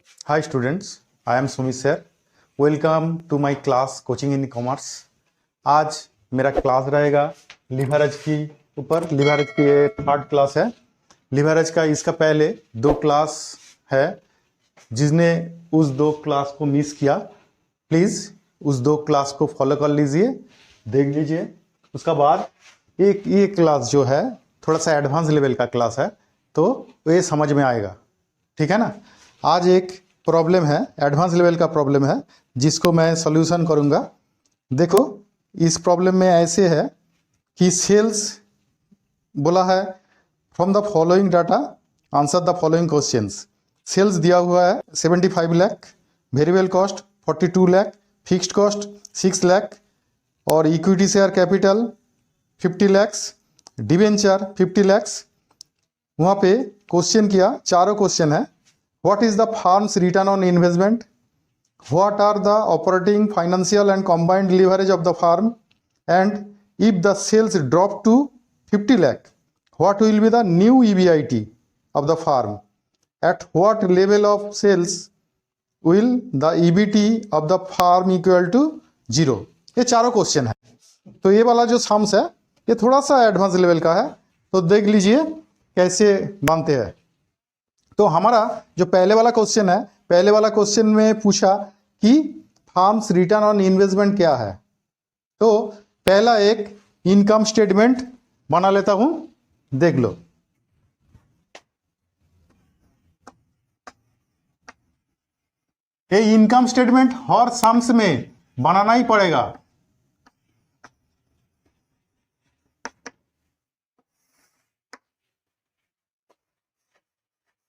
Hi students, I am Sumit sir. Welcome to my class Coaching in Commerce. आज मेरा class रहेगा leverage की ऊपर। लिवरेज की ये थर्ड क्लास है। लिवरेज का इसका पहले दो क्लास है। जिसने उस दो क्लास को मिस किया प्लीज़ उस दो क्लास को फॉलो कर लीजिए, देख लीजिए। उसका बाद एक ये क्लास जो है थोड़ा सा एडवांस लेवल का क्लास है, तो ये समझ में आएगा, ठीक है ना। आज एक प्रॉब्लम है, एडवांस लेवल का प्रॉब्लम है, जिसको मैं सॉल्यूशन करूंगा। देखो इस प्रॉब्लम में ऐसे है कि सेल्स बोला है from the following data answer the following questions. Sales दिया हुआ है 75 lakh, variable cost 42 lakh, fixed cost 6 lakh और equity share capital 50 lakhs, debenture 50 lakhs. वहाँ पे क्वेश्चन किया, चारों क्वेश्चन है। What is the firm's return on investment, what are the operating financial and combined leverage of the firm, and if the sales drop to 50 lakh what will be the new EBIT of the farm, at what level of sales will the EBT of the farm equal to 0। ये चारों question है। तो ये वाला जो sums है ये थोड़ा सा एडवांस लेवल का है, तो देख लीजिए कैसे बनते हैं। तो हमारा जो पहले वाला क्वेश्चन है, पहले वाला क्वेश्चन में पूछा कि फार्म्स रिटर्न ऑन इन्वेस्टमेंट क्या है। तो पहला एक इनकम स्टेटमेंट बना लेता हूं, देख लो। ये इनकम स्टेटमेंट हर सम्स में बनाना ही पड़ेगा।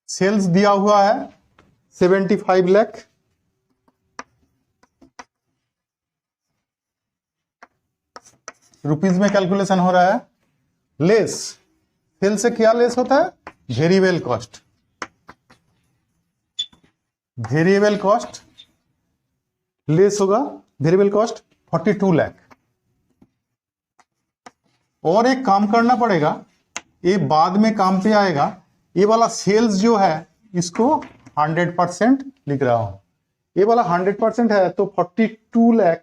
सेल्स दिया हुआ है 75 लाख, रुपीज में कैलकुलेशन हो रहा है। लेस सेल से क्या लेस होता है, variable cost. Variable cost less होगा, वेरिएबल कॉस्ट 42 लाख। और एक काम करना पड़ेगा, ये बाद में काम पे आएगा। ये वाला सेल्स जो है इसको 100% लिख रहा हूं। ये वाला 100% है तो 42 लाख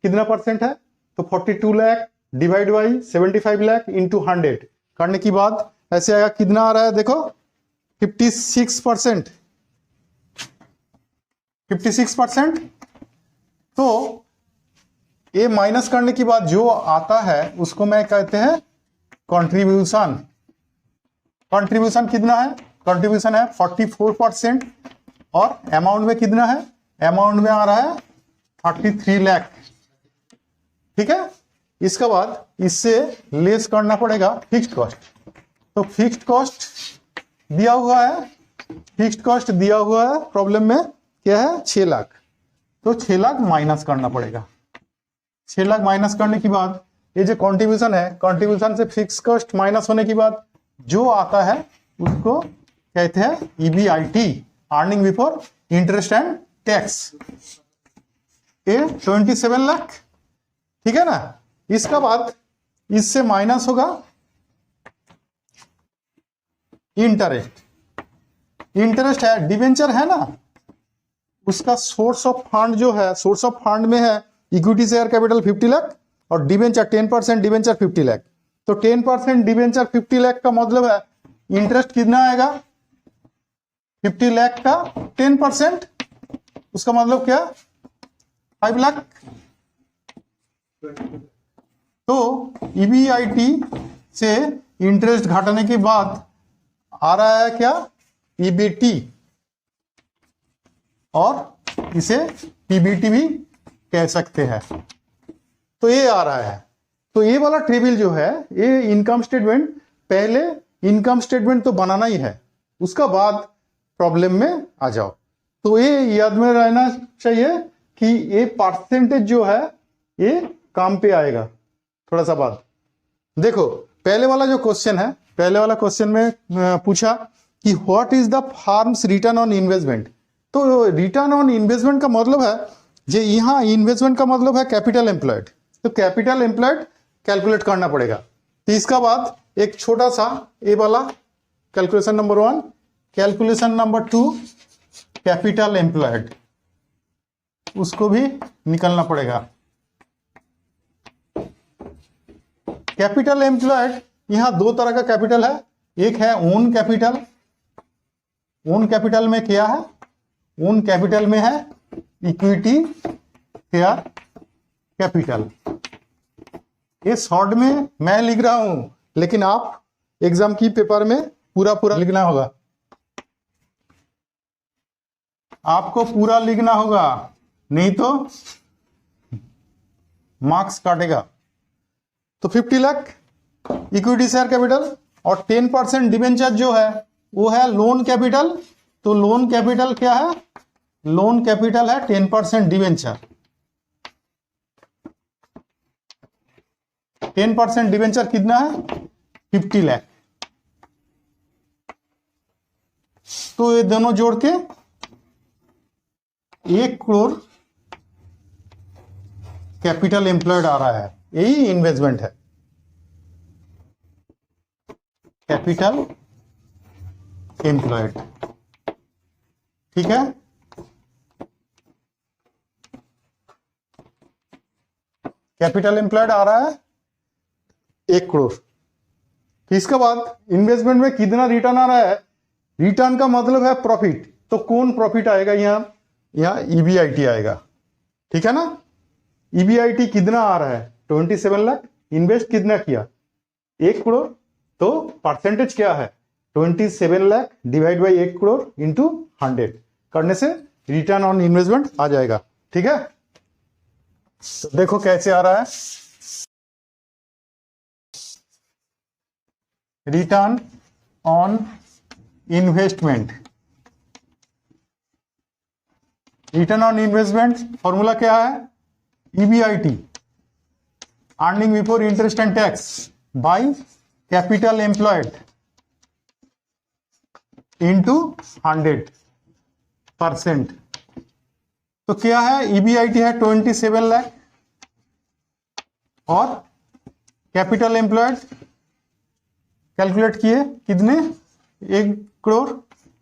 कितना परसेंट है, तो 42 lakh divide by 75 lakh into 100 करने की बाद ऐसे आएगा। कितना आ रहा है देखो, 56%। 56%। तो ये माइनस करने के बाद जो आता है उसको मैं कहते हैं कंट्रीब्यूशन। कंट्रीब्यूशन कितना है, कंट्रीब्यूशन है 44% और अमाउंट में कितना है, अमाउंट में आ रहा है 33 लाख, ठीक है। इसके बाद इससे लेस करना पड़ेगा फिक्स्ड कॉस्ट। तो फिक्स्ड कॉस्ट दिया हुआ है, फिक्स्ड कॉस्ट दिया हुआ है प्रॉब्लम में क्या है 6 लाख। तो 6 लाख माइनस करना पड़ेगा। 6 लाख माइनस करने के बाद ये जो कंट्रीब्यूशन है, कंट्रीब्यूशन से फिक्स्ड कॉस्ट माइनस होने के बाद जो आता है उसको कहते हैं EBIT, earning before interest and tax. ये 27 लाख, ठीक है ना। इसका बाद इससे माइनस होगा इंटरेस्ट। इंटरेस्ट है, डिवेंचर है ना, उसका सोर्स ऑफ फंड जो है, सोर्स ऑफ फंड में है इक्विटी शेयर कैपिटल 50 लाख और डिवेंचर 10% डिवेंचर 50 लाख। तो 10% डिवेंचर 50 लाख का मतलब है इंटरेस्ट कितना आएगा, 50 लाख का 10%, उसका मतलब क्या 5 लाख। तो EBIT से इंटरेस्ट घटाने के बाद आ रहा है क्या EBT, और इसे PBT भी कह सकते हैं। तो ये आ रहा है। तो ये वाला टेबल जो है ये इनकम स्टेटमेंट, पहले इनकम स्टेटमेंट तो बनाना ही है, उसका बाद प्रॉब्लम में आ जाओ। तो ये याद में रहना चाहिए कि ये परसेंटेज जो है ये काम पे आएगा थोड़ा सा बाद। देखो पहले वाला जो क्वेश्चन है, पहले वाला क्वेश्चन में पूछा कि what is the firm's return on investment. तो रिटर्न ऑन इन्वेस्टमेंट का मतलब है, जो यहाँ इन्वेस्टमेंट का मतलब है कैपिटल एम्प्लॉयड। तो कैपिटल एम्प्लॉयड कैलकुलेट करना पड़ेगा। तो इसका बाद एक छोटा सा ये वाला calculation number 1, calculation number 2, capital employed, उसको भी निकलना पड़ेगा। कैपिटल एम्प्लॉयड, यहां दो तरह का कैपिटल है, एक है ओन कैपिटल। ओन कैपिटल में क्या है? ओन कैपिटल में है इक्विटी शेयर कैपिटल। ये शॉर्ट में मैं लिख रहा हूं, लेकिन आप एग्जाम की पेपर में पूरा पूरा लिखना होगा, आपको पूरा लिखना होगा, नहीं तो मार्क्स काटेगा। तो 50 लाख इक्विटी शेयर कैपिटल और 10% डिबेंचर जो है वो है लोन कैपिटल। तो लोन कैपिटल क्या है? लोन कैपिटल है 10% डिबेंचर। 10% डिबेंचर कितना है? 50 लाख। तो ये दोनों जोड़ के 1 करोड़ कैपिटल एम्प्लॉयड आ रहा है, यही इन्वेस्टमेंट है, कैपिटल एम्प्लॉयड। ठीक है, कैपिटल एम्प्लॉयड आ रहा है 1 करोड़। फिर इसके बाद इन्वेस्टमेंट में कितना रिटर्न आ रहा है? रिटर्न का मतलब है प्रॉफिट। तो कौन प्रॉफिट आएगा? यहाँ ईबीआईटी आएगा। ठीक है ना, ईबीआईटी कितना आ रहा है? 27 लाख। इन्वेस्ट कितना किया? 1 करोड़। तो परसेंटेज क्या है? 27 lakh divide by 1 crore into 100 करने से रिटर्न ऑन इन्वेस्टमेंट आ जाएगा। ठीक है, तो देखो कैसे आ रहा है। Return on investment, return on investment formula क्या है? EBIT, earning before interest and tax by capital employed into 100%। तो क्या है? ईबीआईटी है 27 लाख और कैपिटल एम्प्लॉयड कैलकुलेट किए कितने? 1 करोड़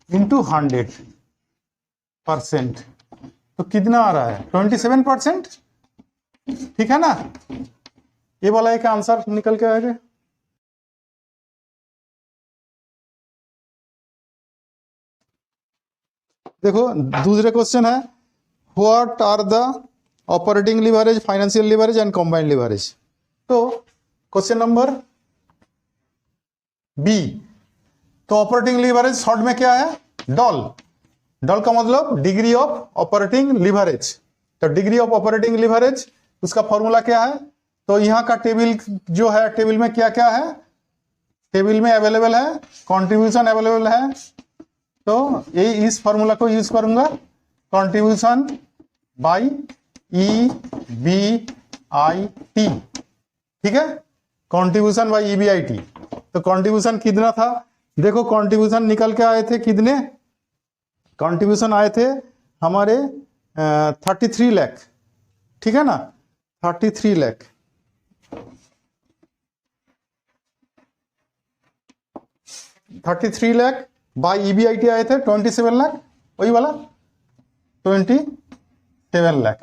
इंटू 100%। तो कितना आ रहा है? 27%। ठीक है ना, ये वाला एक आंसर निकल के आएगा। देखो दूसरे क्वेश्चन है, what are the operating leverage, financial leverage and combined leverage. तो क्वेश्चन नंबर बी, तो ऑपरेटिंग लीवरेज शॉर्ट में क्या है? डॉल। डॉल का मतलब डिग्री ऑफ ऑपरेटिंग लीवरेज। तो डिग्री ऑफ ऑपरेटिंग लीवरेज उसका फॉर्मूला क्या है? तो यहाँ का टेबल जो है, टेबल में क्या क्या है? टेबल में अवेलेबल है, कंट्रीब्यूशन अवेलेबल है। तो ये इस फॉर्मूला को यूज करूंगा, कंट्रीब्यूशन बाई ईबीआईटी। ठीक है, कंट्रीब्यूशन बाई ईबीआईटी। तो कंट्रीब्यूशन कितना था? देखो कंट्रीब्यूशन निकल के आए थे कितने? कंट्रीब्यूशन आए थे हमारे 33 लाख। ठीक है ना, 33 लाख। बाई ईबीआईटी आए थे 27 लाख, वही वाला 27 लाख।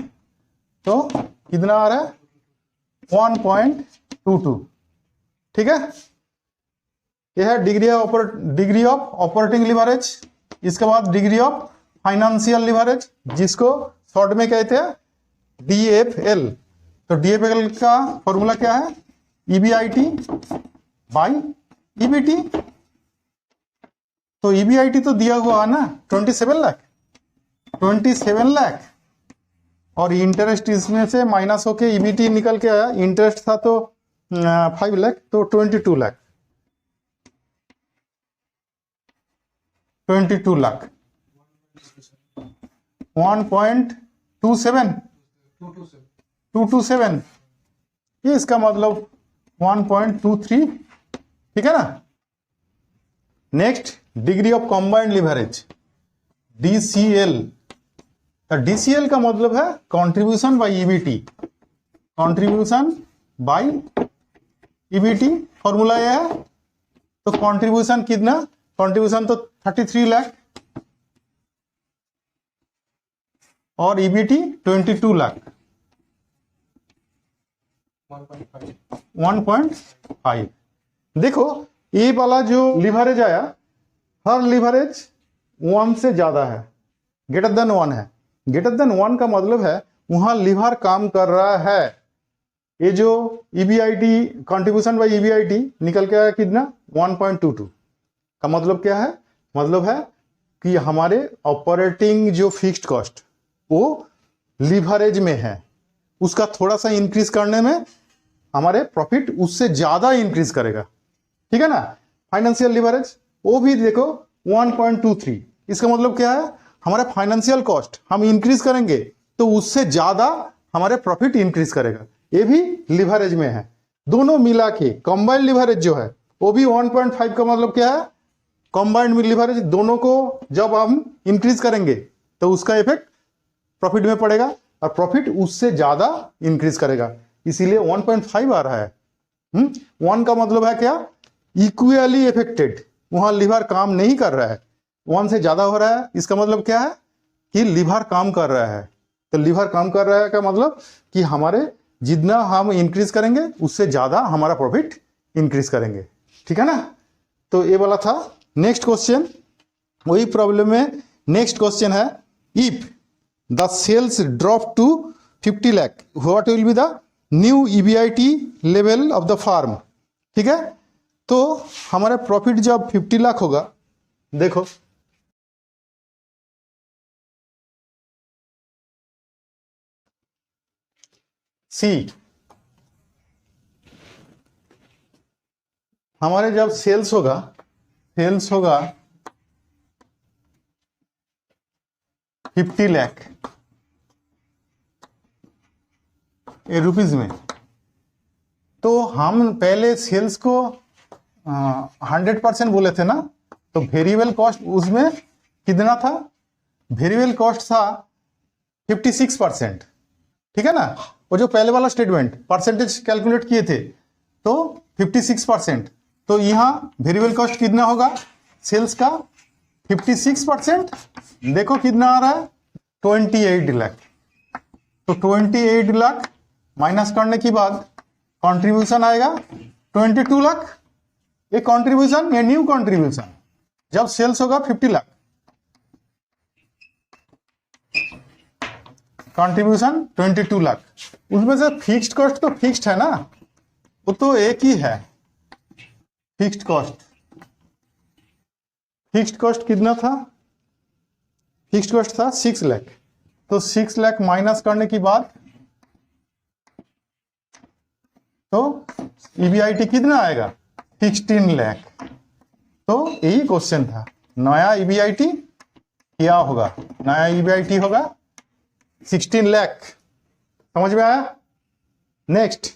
तो कितना आ रहा है? 1.22। ठीक है, यह है डिग्री ऑफ ऑपरेटिंग लीवरेज। इसके बाद डिग्री ऑफ फाइनेंशियल लीवरेज, जिसको शॉर्ट में कहते हैं डीएफएल। तो डीएफएल का फॉर्मूला क्या है? EBIT by EBT. तो ईबीआईटी तो दिया हुआ है ना 27 लाख, 27 लाख और इंटरेस्ट इसमें से माइनस होके ईबीटी निकल के आया। इंटरेस्ट था तो 5 लाख, तो 22 लाख, 22 लाख 1.227 ये इसका मतलब 1.23। ठीक है ना। Next degree of combined leverage, DCL. तो डीसीएल का मतलब है contribution by EBT, contribution by EBT formula यह है। तो कंट्रीब्यूशन कितना? कंट्रीब्यूशन तो 33 लाख और ईबीटी 22 लाख 1.5। देखो ये वाला जो लिवरेज आया, हर लिवरेज 1 से ज्यादा है, ग्रेटर देन 1 है। ग्रेटर देन 1 का मतलब है वहां लिवर काम कर रहा है। ये जो ईबीआईटी कंट्रीब्यूशन बाय ईबीआईटी निकल के आया कितना 1.22 का मतलब क्या है, मतलब है कि हमारे ऑपरेटिंग जो फिक्स्ड कॉस्ट वो लिवरेज में है, उसका थोड़ा सा इंक्रीज करने में हमारे प्रॉफिट उससे ज्यादा इंक्रीज करेगा। ठीक है ना। फाइनेंशियल लिवरेज वो भी देखो 1.23। इसका मतलब क्या है, हमारे फाइनेंशियल कॉस्ट हम इंक्रीज करेंगे तो उससे ज्यादा हमारे प्रॉफिट इंक्रीज करेगा, ये भी लिवरेज में है। दोनों मिला के कंबाइंड लिवरेज जो है वो भी 1.5 का मतलब क्या है, कंबाइंड लिवरेज दोनों को जब हम इंक्रीज करेंगे तो उसका इफेक्ट प्रॉफिट में पड़ेगा और प्रॉफिट उससे ज्यादा इंक्रीज करेगा, इसीलिए 1.5 आ रहा है। 1 का मतलब है क्या, इक्वली इफेक्टेड, वहां लिवर काम नहीं कर रहा है, 1 से ज्यादा हो रहा है। इसका मतलब क्या है कि लिवर काम कर रहा है। तो लिवर काम कर रहा है का मतलब कि हमारे जितना हम इंक्रीज करेंगे उससे ज्यादा हमारा प्रॉफिट इंक्रीज करेंगे। ठीक है ना। तो ये वाला था। नेक्स्ट क्वेश्चन, वही प्रॉब्लम में नेक्स्ट क्वेश्चन है, if the sales drop to 50 lakh what will be the new EBIT level of the firm. ठीक है। तो हमारा प्रॉफिट जब 50 लाख होगा, देखो सी, हमारे जब सेल्स होगा 50 लाख ये रुपीज में, तो हम पहले सेल्स को 100% बोले थे ना, तो वेरिएबल कॉस्ट उसमें कितना था, वेरिएबल कॉस्ट था 56%। ठीक है ना। वो जो पहले वाला स्टेटमेंट परसेंटेज कैलकुलेट किए थे तो 56%, तो यहां वेरिएबल कॉस्ट कितना होगा सेल्स का 56%, देखो कितना आ रहा है 28 लाख। तो 28 लाख माइनस करने के बाद कंट्रीब्यूशन आएगा 22 लाख। ये कंट्रीब्यूशन, ये न्यू कंट्रीब्यूशन जब सेल्स होगा 50 लाख, कंट्रीब्यूशन 22 लाख, उसमें से फिक्स्ड कॉस्ट तो फिक्स्ड है ना, वो तो एक ही है। फिक्स्ड कॉस्ट कितना था, फिक्स्ड कॉस्ट था 6 लाख, तो 6 लाख माइनस करने के बाद तो ईबीआईटी कितना आएगा 16 लाख। तो यही क्वेश्चन था, नया ईबीआईटी क्या होगा, नया ईबीआईटी होगा 16 लाख। समझ में आया। नेक्स्ट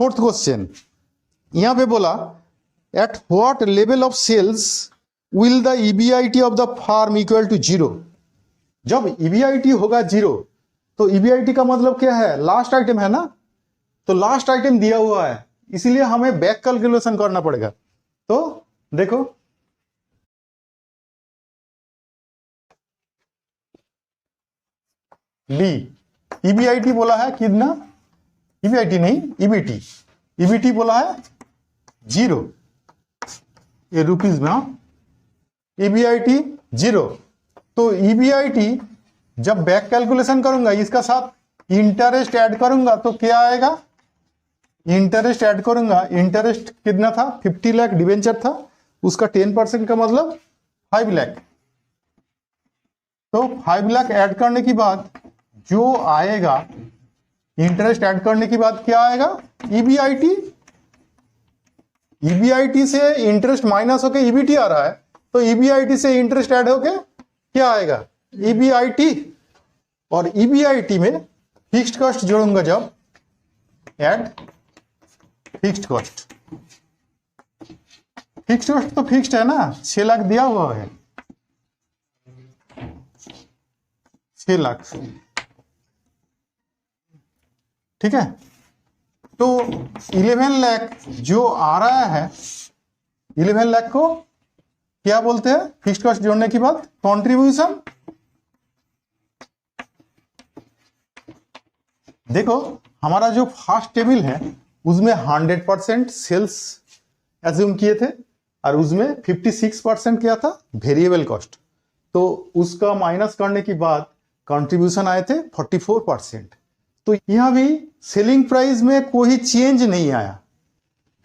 फोर्थ क्वेश्चन, यहां पे बोला at what level of sales will the EBIT of the firm equal to 0। जब ईबीआईटी होगा 0 तो ईबीआईटी का मतलब क्या है, लास्ट आइटम है ना, तो लास्ट आइटम दिया हुआ है, इसीलिए हमें बैक कैलकुलेशन करना पड़ेगा। तो देखो डी, ईबीआईटी बोला है कितना, ईबीआईटी नहीं ईबीटी, ईबीटी बोला है 0, ये रुपीज में, ईबीआईटी 0। तो ईबीआईटी जब बैक कैलकुलेशन करूंगा इसका साथ इंटरेस्ट ऐड करूंगा तो क्या आएगा, इंटरेस्ट ऐड करूंगा, इंटरेस्ट कितना था 50 लाख डिवेंचर था, उसका 10% का मतलब 5 लाख। तो 5 लाख ऐड करने के बाद जो आएगा, इंटरेस्ट ऐड करने के बाद क्या आएगा ईबीआईटी, ईबीआईटी से इंटरेस्ट माइनस होके ईबीटी आ रहा है, तो ईबीआईटी से इंटरेस्ट ऐड होके क्या आएगा ईबीआईटी, और ईबीआईटी में फिक्स्ड कॉस्ट जोड़ूंगा जब, add fixed cost, fixed cost तो फिक्स्ड है ना, 6 लाख दिया हुआ है, 6 लाख। ठीक है। तो 11 लाख जो आ रहा है, 11 लाख को क्या बोलते हैं फिक्स्ड कॉस्ट जोड़ने के बाद कंट्रीब्यूशन देखो हमारा जो फर्स्ट टेबल है उसमें 100% सेल्स एज्यूम किए थे और उसमें 56% क्या था, वेरिएबल कॉस्ट। तो उसका माइनस करने के बाद कंट्रीब्यूशन आए थे 44%। तो यहां भी सेलिंग प्राइस में कोई चेंज नहीं आया,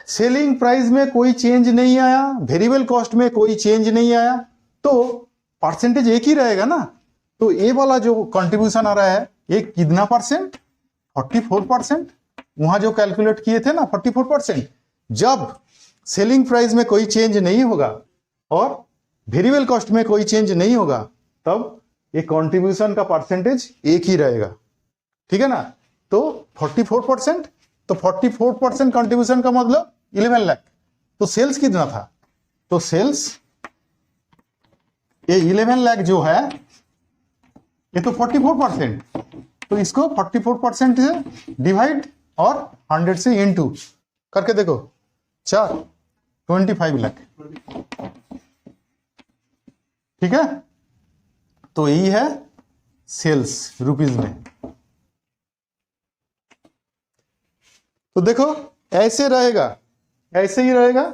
सेलिंग प्राइस में कोई चेंज नहीं आया, वेरिएबल कॉस्ट में कोई चेंज नहीं आया, तो परसेंटेज एक ही रहेगा ना। तो ये वाला जो कंट्रीब्यूशन आ रहा है ये कितना परसेंट, 44%। वहां जो कैलकुलेट किए थे ना 44%, जब सेलिंग प्राइस में कोई चेंज नहीं होगा और वेरिएबल कॉस्ट में कोई चेंज नहीं होगा, तब ये कंट्रीब्यूशन का परसेंटेज एक ही रहेगा, ठीक है ना। तो 44%, तो 44% कंट्रीब्यूशन का मतलब 11 लाख। तो सेल्स कितना था, तो सेल्स ये 11 लाख जो है ये तो 44%, तो इसको 44% से डिवाइड और 100 से इनटू करके देखो, 25 लाख, ठीक है। तो यही है सेल्स रुपीज में। तो देखो ऐसे रहेगा, ऐसे ही रहेगा।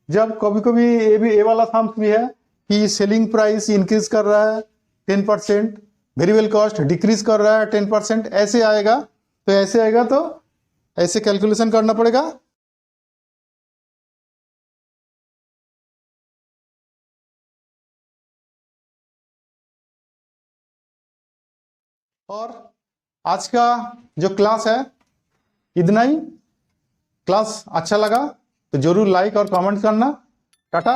जब कभी कभी ये भी, ये वाला थम्स भी है कि सेलिंग प्राइस इंक्रीज कर रहा है 10%, वेरिएबल कॉस्ट डिक्रीज कर रहा है 10%, ऐसे आएगा। तो ऐसे आएगा तो ऐसे कैलकुलेशन करना पड़ेगा। और आज का जो क्लास है इतना ही। क्लास अच्छा लगा तो जरूर लाइक और कमेंट करना। टाटा।